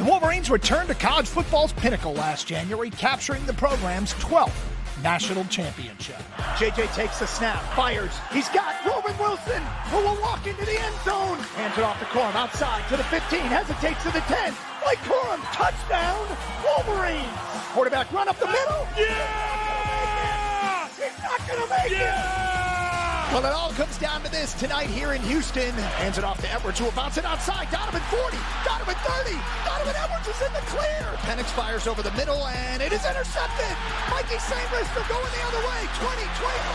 The Wolverines returned to college football's pinnacle last January, capturing the program's 12th national championship. JJ takes the snap, fires. He's got Roman Wilson, who will walk into the end zone. Hands it off to Corum, outside to the 15, hesitates to the 10. Like Corum, touchdown, Wolverines. Quarterback run up the middle. Yeah! He's not going to make it. Well, it all comes down to this tonight here in Houston. Hands it off to Edwards, who will bounce it outside. Donovan 40, Donovan 30. Donovan Edwards is in the clear. Penix fires over the middle, and it is intercepted. Mikey St. Rister going the other way.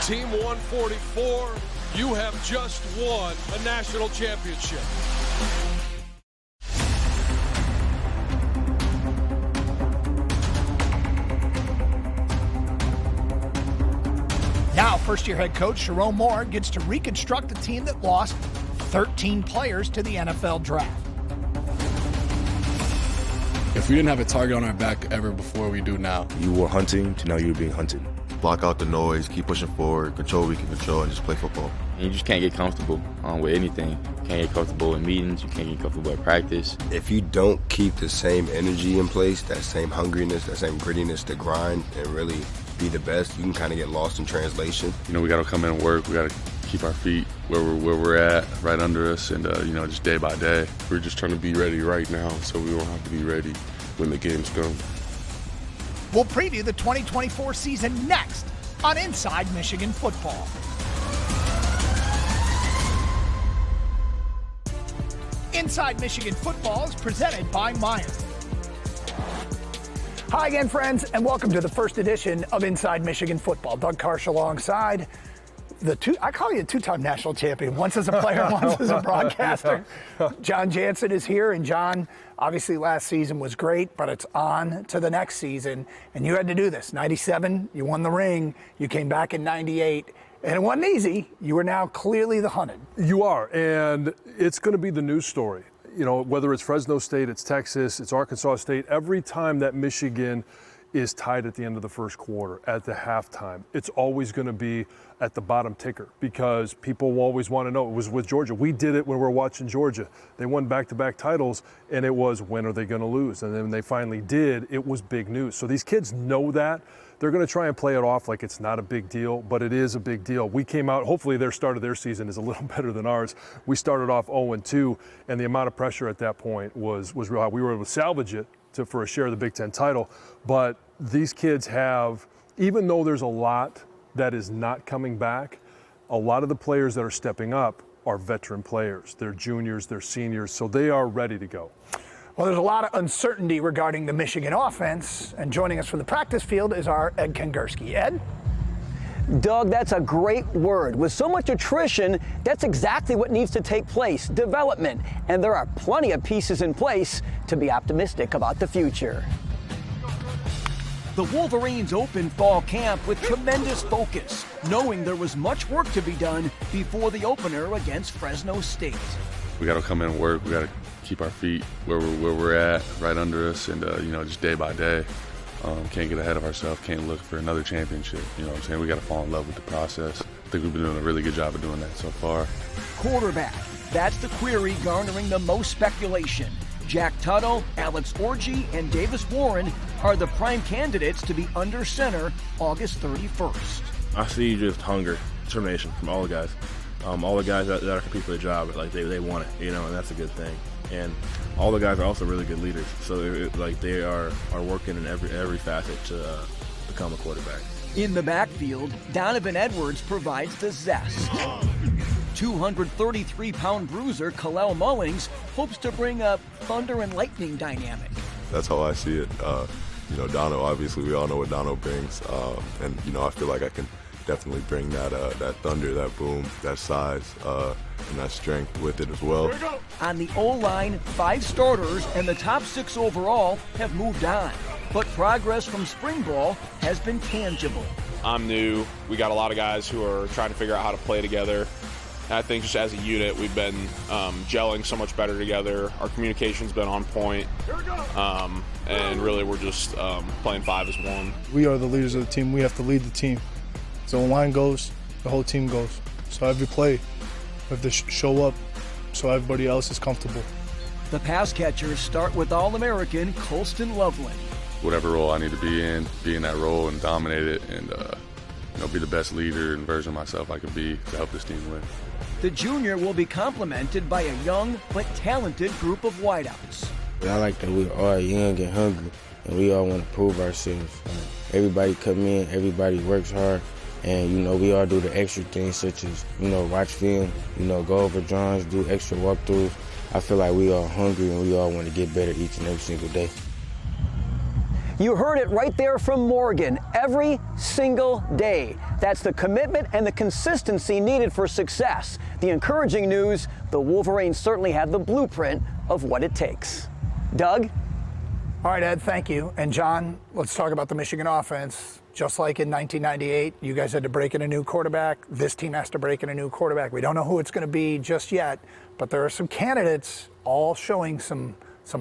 20. Team 144, you have just won a national championship. Now, first-year head coach Sharon Moore gets to reconstruct a team that lost 13 players to the NFL draft. If we didn't have a target on our back ever before, we do now. You were hunting to now you're being hunted. Block out the noise, keep pushing forward, control what we can control, and just play football. You just can't get comfortable with anything. You can't get comfortable in meetings. You can't get comfortable at practice. If you don't keep the same energy in place, that same hungriness, that same grittiness to grind and really be the best, you can kind of get lost in translation. You know, we got to come in and work. We got to keep our feet where we're at, right under us, and just day by day. We're just trying to be ready right now, so we don't have to be ready when the games come. We'll preview the 2024 season next on Inside Michigan Football. Inside Michigan Football is presented by Meijer. Hi again, friends, and welcome to the first edition of Inside Michigan Football. Doug Karsh alongside I call you a two-time national champion, once as a player, once as a broadcaster. John Jansen is here, and John, obviously last season was great, but it's on to the next season, and you had to do this. 97, you won the ring, you came back in 98, and it wasn't easy. You are now clearly the hunted. You are, and it's going to be the news story. You know, whether it's Fresno State, it's Texas, it's Arkansas State, every time that Michigan is tied at the end of the first quarter, at the halftime, it's always going to be at the bottom ticker because people will always want to know. It was with Georgia. We did it when we were watching Georgia. They won back-to-back titles, and it was, when are they going to lose? And then when they finally did, it was big news. So these kids know that. They're going to try and play it off like it's not a big deal, but it is a big deal. We came out, hopefully their start of their season is a little better than ours. We started off 0-2, and the amount of pressure at that point was real high. We were able to salvage it for a share of the Big Ten title, but these kids have, even though there's a lot that is not coming back, a lot of the players that are stepping up are veteran players. They're juniors, they're seniors, so they are ready to go. Well, there's a lot of uncertainty regarding the Michigan offense, and joining us from the practice field is our Ed Kengerski. Ed? Doug, that's a great word. With so much attrition, that's exactly what needs to take place, development. And there are plenty of pieces in place to be optimistic about the future. The Wolverines opened fall camp with tremendous focus, knowing there was much work to be done before the opener against Fresno State. We got to come in and work. We got to keep our feet where we're at, right under us, and just day by day. Can't get ahead of ourselves, can't look for another championship. You know what I'm saying? We got to fall in love with the process. I think we've been doing a really good job of doing that so far. Quarterback, that's the query garnering the most speculation. Jack Tuttle, Alex Orji, and Davis Warren are the prime candidates to be under center August 31st. I see just hunger, determination from all the guys. All the guys that are competing for the job, like they want it, and that's a good thing. And all the guys are also really good leaders, so they are working in every facet to become a quarterback. In the backfield, Donovan Edwards provides the zest. 233-pound bruiser Kalel Mullings hopes to bring a thunder and lightning dynamic. That's how I see it. Dono, obviously we all know what Dono brings, and I feel like I can definitely bring that thunder, that boom, that size, and that strength with it as well. On the O-line, 5 starters and the top 6 overall have moved on, but progress from spring ball has been tangible. I'm new. We got a lot of guys who are trying to figure out how to play together. And I think just as a unit, we've been gelling so much better together. Our communication's been on point, and really we're just playing 5 as one. We are the leaders of the team. We have to lead the team. So when line goes, the whole team goes. So every play, we have to show up so everybody else is comfortable. The pass catchers start with All-American Colston Loveland. Whatever role I need to be in that role and dominate it, and be the best leader and version of myself I can be to help this team win. The junior will be complemented by a young but talented group of wideouts. I like that we are young and hungry, and we all want to prove ourselves. Everybody come in, everybody works hard, and, we all do the extra things such as, watch film, go over drawings, do extra walkthroughs. I feel like we are hungry and we all want to get better each and every single day. You heard it right there from Morgan. Every single day. That's the commitment and the consistency needed for success. The encouraging news, the Wolverines certainly have the blueprint of what it takes. Doug? All right, Ed, thank you. And John, let's talk about the Michigan offense. Just like in 1998, you guys had to break in a new quarterback. This team has to break in a new quarterback. We don't know who it's going to be just yet, but there are some candidates all showing some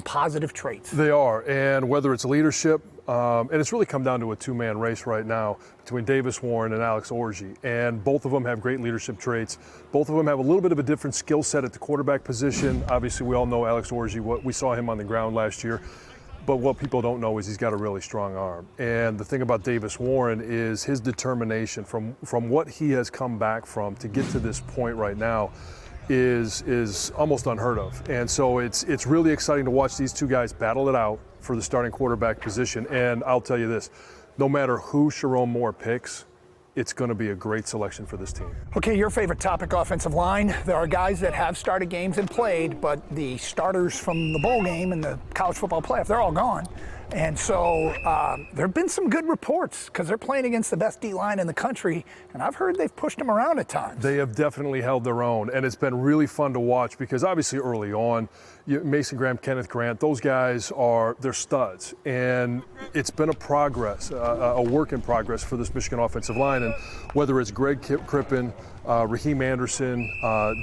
positive traits. They are, and whether it's leadership, and it's really come down to a two-man race right now between Davis Warren and Alex Orji, and both of them have great leadership traits. Both of them have a little bit of a different skill set at the quarterback position. Obviously, we all know Alex Orji. We saw him on the ground last year. But what people don't know is he's got a really strong arm. And the thing about Davis Warren is his determination from what he has come back from to get to this point right now is almost unheard of. And so it's really exciting to watch these two guys battle it out for the starting quarterback position. And I'll tell you this, no matter who Sherrone Moore picks, it's going to be a great selection for this team. Okay, your favorite topic, offensive line. There are guys that have started games and played, but the starters from the bowl game and the college football playoff, they're all gone. And so there have been some good reports because they're playing against the best D-line in the country, and I've heard they've pushed them around at times. They have definitely held their own, and it's been really fun to watch because obviously early on, Mason Graham, Kenneth Grant, those guys they're studs, and it's been a work in progress for this Michigan offensive line, and whether it's Greg Crippen, Raheem Anderson,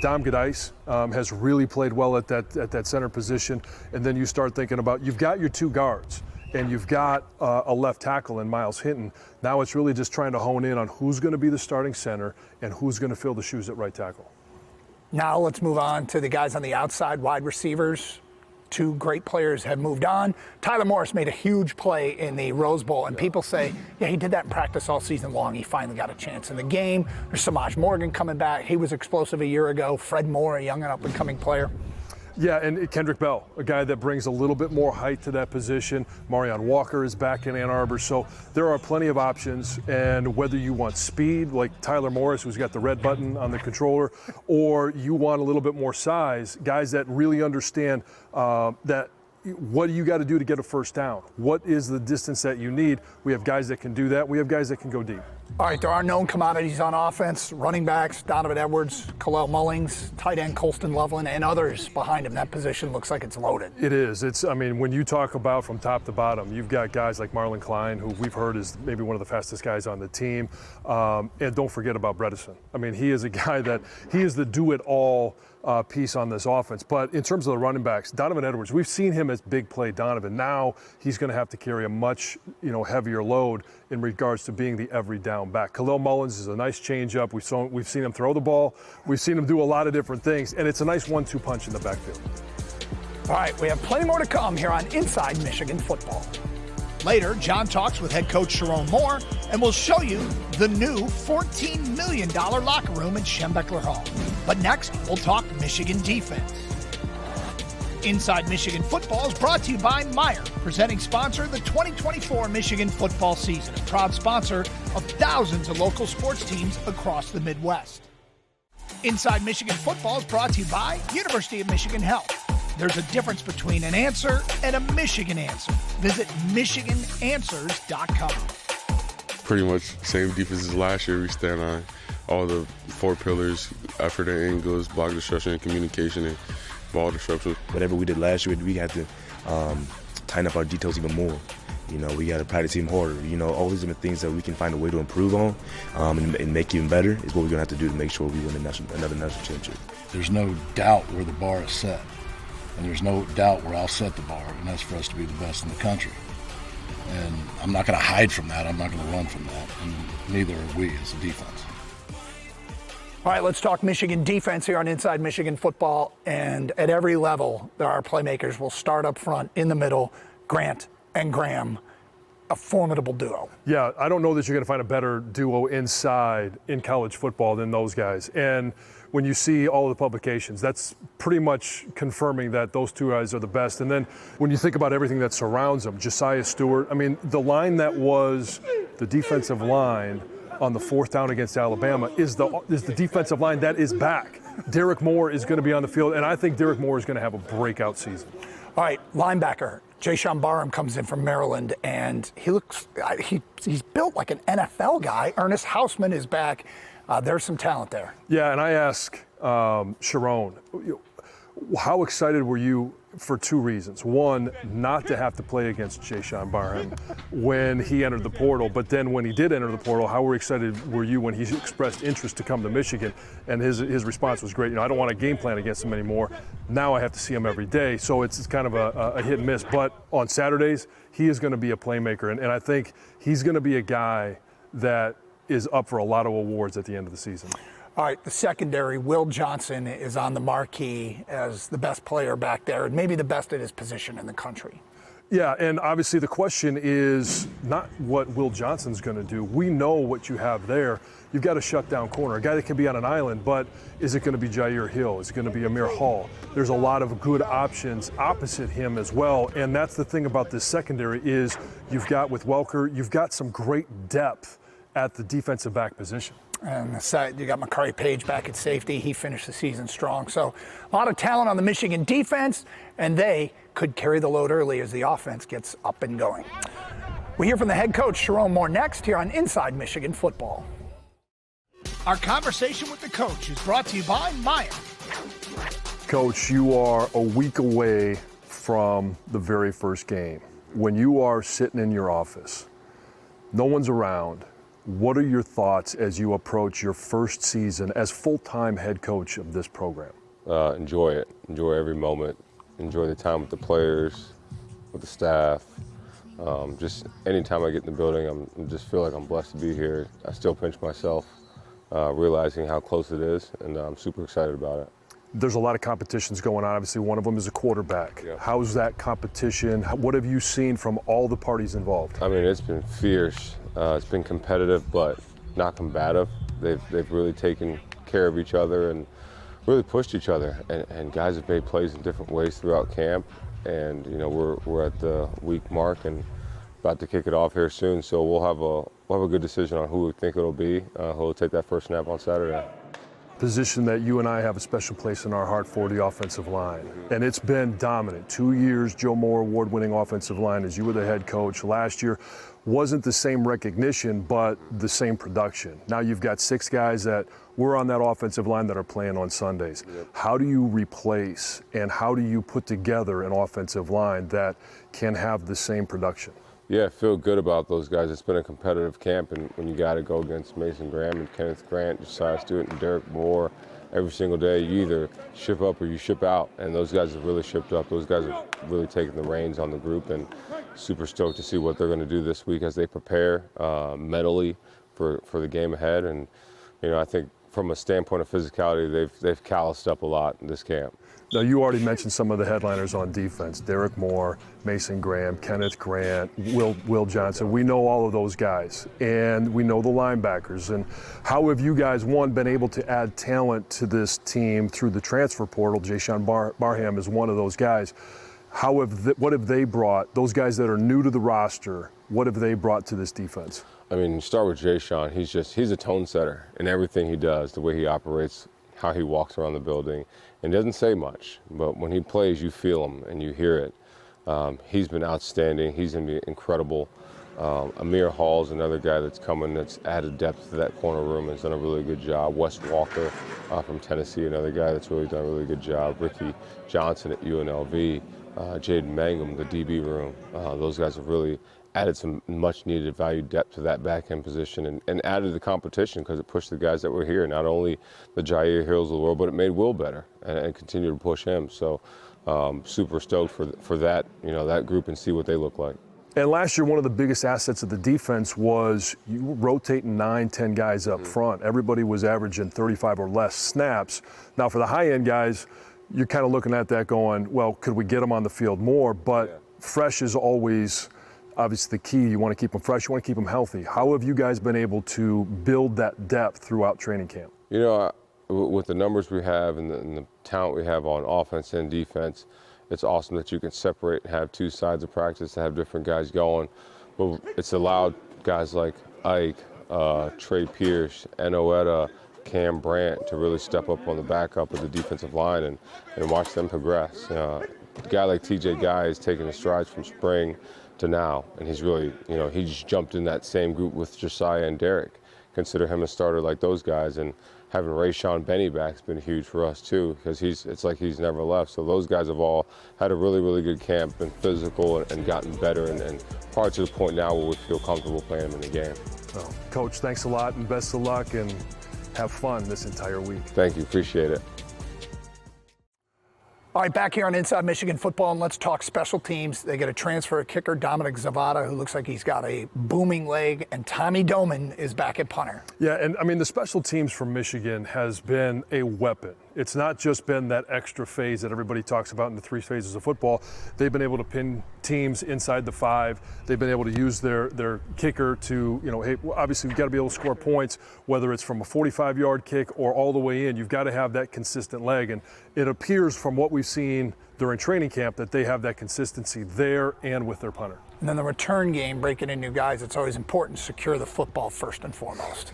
Dom Gadice has really played well at that center position, and then you start thinking about you've got your two guards, and you've got a left tackle in Miles Hinton. Now it's really just trying to hone in on who's going to be the starting center and who's going to fill the shoes at right tackle. Now let's move on to the guys on the outside, wide receivers. Two great players have moved on. Tyler Morris made a huge play in the Rose Bowl, and people say, yeah, he did that in practice all season long. He finally got a chance in the game. There's Samaj Morgan coming back. He was explosive a year ago. Fred Moore, a young and up-and-coming player. Yeah, and Kendrick Bell, a guy that brings a little bit more height to that position. Marion Walker is back in Ann Arbor. So there are plenty of options. And whether you want speed, like Tyler Morris, who's got the red button on the controller, or you want a little bit more size, guys that really understand that what do you got to do to get a first down? What is the distance that you need? We have guys that can do that. We have guys that can go deep. All right, there are known commodities on offense, running backs, Donovan Edwards, Kalel Mullings, tight end Colston Loveland, and others behind him. That position looks like it's loaded. It is. When you talk about from top to bottom, you've got guys like Marlon Klein, who we've heard is maybe one of the fastest guys on the team. And don't forget about Bredesen. He is a guy he is the do-it-all piece on this offense. But in terms of the running backs, Donovan Edwards, we've seen him as big play Donovan. Now he's going to have to carry a much heavier load in regards to being the every down back. Kalel Mullins is a nice changeup. We've seen him throw the ball. We've seen him do a lot of different things, and it's a nice 1-2 punch in the backfield. All right, we have plenty more to come here on Inside Michigan Football. Later, John talks with head coach Sherrone Moore, and we'll show you the new $14 million locker room in Schembechler Hall. But next, we'll talk Michigan defense. Inside Michigan Football is brought to you by Meijer, presenting sponsor of the 2024 Michigan football season, a proud sponsor of thousands of local sports teams across the Midwest. Inside Michigan Football is brought to you by University of Michigan Health. There's a difference between an answer and a Michigan answer. Visit michigananswers.com. Pretty much same defense as last year. We stand on all the 4 pillars: effort and angles, block disruption, and communication, and ball disruption. Whatever we did last year, we had to tighten up our details even more. We got to practice even harder. All these different things that we can find a way to improve on and make even better is what we're going to have to do to make sure we win another national championship. There's no doubt where the bar is set. And there's no doubt where I'll set the bar, and that's for us to be the best in the country. And I'm not going to hide from that. I'm not going to run from that. And neither are we as a defense. All right, let's talk Michigan defense here on Inside Michigan Football. And at every level, there are playmakers. We'll start up front, in the middle, Grant and Graham, a formidable duo. Yeah, I don't know that you're going to find a better duo inside in college football than those guys. And when you see all of the publications, that's pretty much confirming that those two guys are the best. And then when you think about everything that surrounds them, Josiah Stewart, I mean, the line that was the defensive line on the 4th down against Alabama is the defensive line that is back. Derek Moore is going to be on the field, and I think Derek Moore is going to have a breakout season. All right, linebacker. Jayshon Barham comes in from Maryland, and he's built like an NFL guy. Ernest Hausman is back. There's some talent there. Yeah, and I ask Sharon, how excited were you for 2 reasons? One, not to have to play against Jayshon Barham when he entered the portal, but then when he did enter the portal, how excited were you when he expressed interest to come to Michigan? And his response was great. You know, I don't want to game plan against him anymore. Now I have to see him every day, so it's kind of a hit and miss. But on Saturdays, he is going to be a playmaker, and I think he's going to be a guy that is up for a lot of awards at the end of the season. All right, the secondary, Will Johnson is on the marquee as the best player back there, and maybe the best at his position in the country. Yeah, and obviously the question is not what Will Johnson's going to do. We know what you have there. You've got a shutdown corner, a guy that can be on an island, but is it going to be Jair Hill? Is it going to be Amir Hall? There's a lot of good options opposite him as well, and that's the thing about this secondary is you've got with Welker, you've got some great depth at the defensive back position. And the side, you got Makari Page back at safety. He finished the season strong. So a lot of talent on the Michigan defense, and they could carry the load early as the offense gets up and going. We hear from the head coach, Sharon Moore, next here on Inside Michigan Football. Our conversation with the coach is brought to you by Meijer. Coach, you are a week away from the very first game. When you are sitting in your office, no one's around. What are your thoughts as you approach your first season as full-time head coach of this program? Enjoy it. Enjoy every moment. Enjoy the time with the players, with the staff. Just anytime I get in the building, I just feel like I'm blessed to be here. I still pinch myself, realizing how close it is, and I'm super excited about it. There's a lot of competitions going on. Obviously, one of them is a quarterback. Yep. How's that competition? What have you seen from all the parties involved? I mean, it's been fierce. It's been competitive, but not combative. They've really taken care of each other and really pushed each other. And guys have made plays in different ways throughout camp. And you know, we're at the week mark and about to kick it off here soon. So we'll have a good decision on who we think it'll be. Who'll take that first snap on Saturday. Position that you and I have a special place in our heart for, the offensive line. And it's been dominant. 2 years, Joe Moore award-winning offensive line as you were the head coach. Last year wasn't the same recognition, but the same production. Now you've got 6 guys that were on that offensive line that are playing on Sundays. Yep. How do you replace and how do you put together an offensive line that can have the same production? Yeah, I feel good about those guys. It's been a competitive camp, and when you got to go against Mason Graham and Kenneth Grant, Josiah Stewart and Derek Moore every single day, you either ship up or you ship out, and those guys have really shipped up. Those guys have really taken the reins on the group, and super stoked to see what they're going to do this week as they prepare mentally for the game ahead. And you know, I think from a standpoint of physicality, they've calloused up a lot in this camp. Now, you already mentioned some of the headliners on defense: Derek Moore, Mason Graham, Kenneth Grant, Will Johnson. We know all of those guys, and we know the linebackers. And how have you guys, one, been able to add talent to this team through the transfer portal? Jayshon Barham is one of those guys. What have they brought, those guys that are new to the roster, what have they brought to this defense? I mean, start with Jayshon. He's a tone setter in everything he does, the way he operates, how he walks around the building. And doesn't say much, but when he plays, you feel him and you hear it. He's been outstanding. He's going to be incredible. Amir Hall is another guy that's coming that's added depth to that corner room and has done a really good job. Wes Walker from Tennessee, another guy that's really done a really good job. Ricky Johnson at UNLV. Jaden Mangum, the DB room. Those guys have really added some much-needed value depth to that back-end position and added the competition because it pushed the guys that were here, not only the Jair Hills of the world, but it made Will better and continued to push him. So super stoked for that, you know, that group and see what they look like. And last year, one of the biggest assets of the defense was you rotating 9, 10 guys up front. Everybody was averaging 35 or less snaps. Now, for the high-end guys, you're kind of looking at that going, well, could we get them on the field more? But fresh is always obviously the key. You want to keep them fresh. You want to keep them healthy. How have you guys been able to build that depth throughout training camp? You know, with the numbers we have and the talent we have on offense and defense, it's awesome that you can separate and have two sides of practice to have different guys going. But it's allowed guys like Ike, Trey Pierce, Enoetta, Cam Brandt to really step up on the backup of the defensive line and watch them progress. A guy like TJ Guy is taking the strides from spring to now, and he's really, he just jumped in that same group with Josiah and Derek. Consider him a starter like those guys, and having Rayshon Benny back has been huge for us too, because it's like he's never left. So those guys have all had a really, really good camp, been physical and gotten better, and probably to the point now where we feel comfortable playing them in the game. So, Coach, thanks a lot and best of luck, and have fun this entire week. Thank you, appreciate it. All right, back here on Inside Michigan Football, and let's talk special teams. They get a transfer kicker, Dominic Zavada, who looks like he's got a booming leg, and Tommy Doman is back at punter. Yeah, and I mean, the special teams for Michigan has been a weapon. It's not just been that extra phase that everybody talks about in the 3 phases of football. They've been able to pin teams inside the 5. They've been able to use their kicker to, hey, obviously we've got to be able to score points, whether it's from a 45-yard kick or all the way in. You've got to have that consistent leg, and it appears from what we've seen during training camp that they have that consistency there and with their punter. And then the return game, breaking in new guys, it's always important to secure the football first and foremost.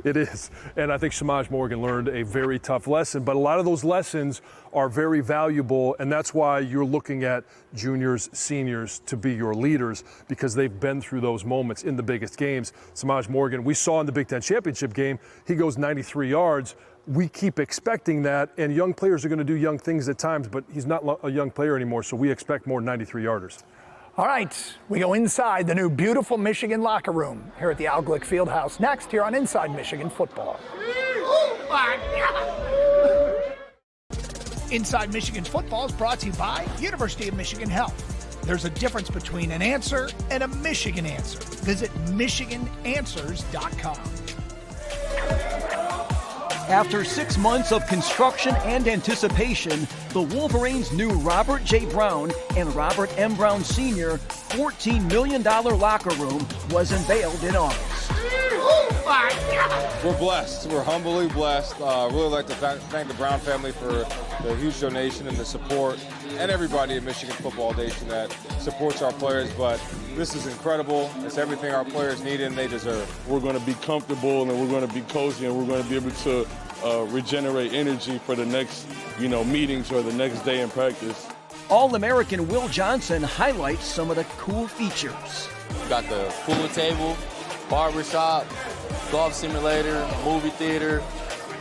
It is. And I think Samaj Morgan learned a very tough lesson, but a lot of those lessons are very valuable, and that's why you're looking at juniors, seniors to be your leaders, because they've been through those moments in the biggest games. Samaj Morgan, we saw in the Big Ten championship game, he goes 93 yards. We keep expecting that, and young players are going to do young things at times, but he's not a young player anymore, so we expect more 93-yarders. All right, we go inside the new beautiful Michigan locker room here at the Al Glick Fieldhouse. Next here on Inside Michigan Football. Oh my God! Inside Michigan Football is brought to you by University of Michigan Health. There's a difference between an answer and a Michigan answer. Visit michigananswers.com. After 6 months of construction and anticipation, the Wolverines' new Robert J. Brown and Robert M. Brown Sr. $14 million locker room was unveiled in August. We're blessed. We're humbly blessed. Really like to thank the Brown family for the huge donation and the support, and everybody at Michigan Football Nation that supports our players. But this is incredible. It's everything our players need and they deserve. We're going to be comfortable, and we're going to be cozy, and we're going to be able to regenerate energy for the next, meetings or the next day in practice. All-American Will Johnson highlights some of the cool features. We've got the pool table, barbershop, golf simulator, movie theater,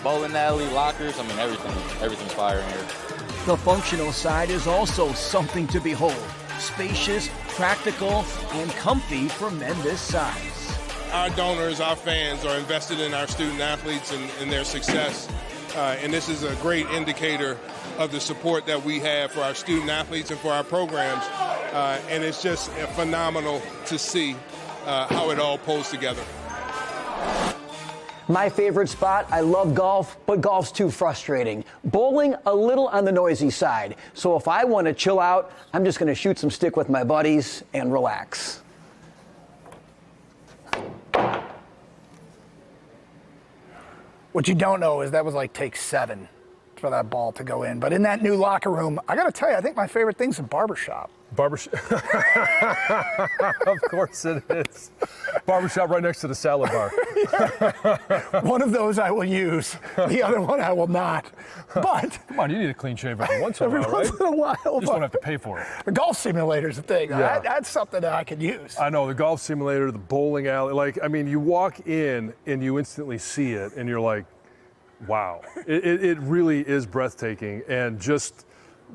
bowling alley, lockers. I mean, everything's fire in here. The functional side is also something to behold. Spacious, practical, and comfy for men this size. Our donors, our fans are invested in our student athletes and their success. And this is a great indicator of the support that we have for our student athletes and for our programs. And it's just phenomenal to see how it all pulls together. My favorite spot, I love golf, but golf's too frustrating. Bowling, a little on the noisy side. So if I want to chill out, I'm just going to shoot some stick with my buddies and relax. What you don't know is that was like take 7 for that ball to go in. But in that new locker room, I got to tell you, I think my favorite thing's a barbershop. Barbershop. Of course it is. Barbershop right next to the salad bar. One of those I will use. The other one I will not. But come on, you need a clean shave every once in a while, right? Every once in a while. You just don't have to pay for it. The golf simulator's a thing. Yeah. That's something that I could use. I know, the golf simulator, the bowling alley. You walk in and you instantly see it and you're like, wow. It really is breathtaking, and just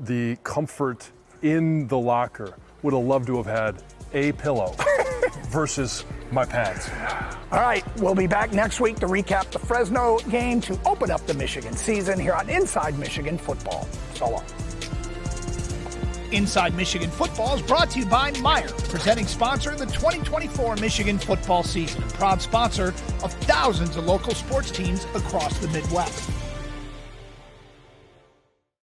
the comfort in the locker. Would have loved to have had a pillow versus my pads. All right, we'll be back next week to recap the Fresno game to open up the Michigan season here on Inside Michigan Football. So long. Inside Michigan Football is brought to you by Meijer, presenting sponsor of the 2024 Michigan football season and proud sponsor of thousands of local sports teams across the Midwest.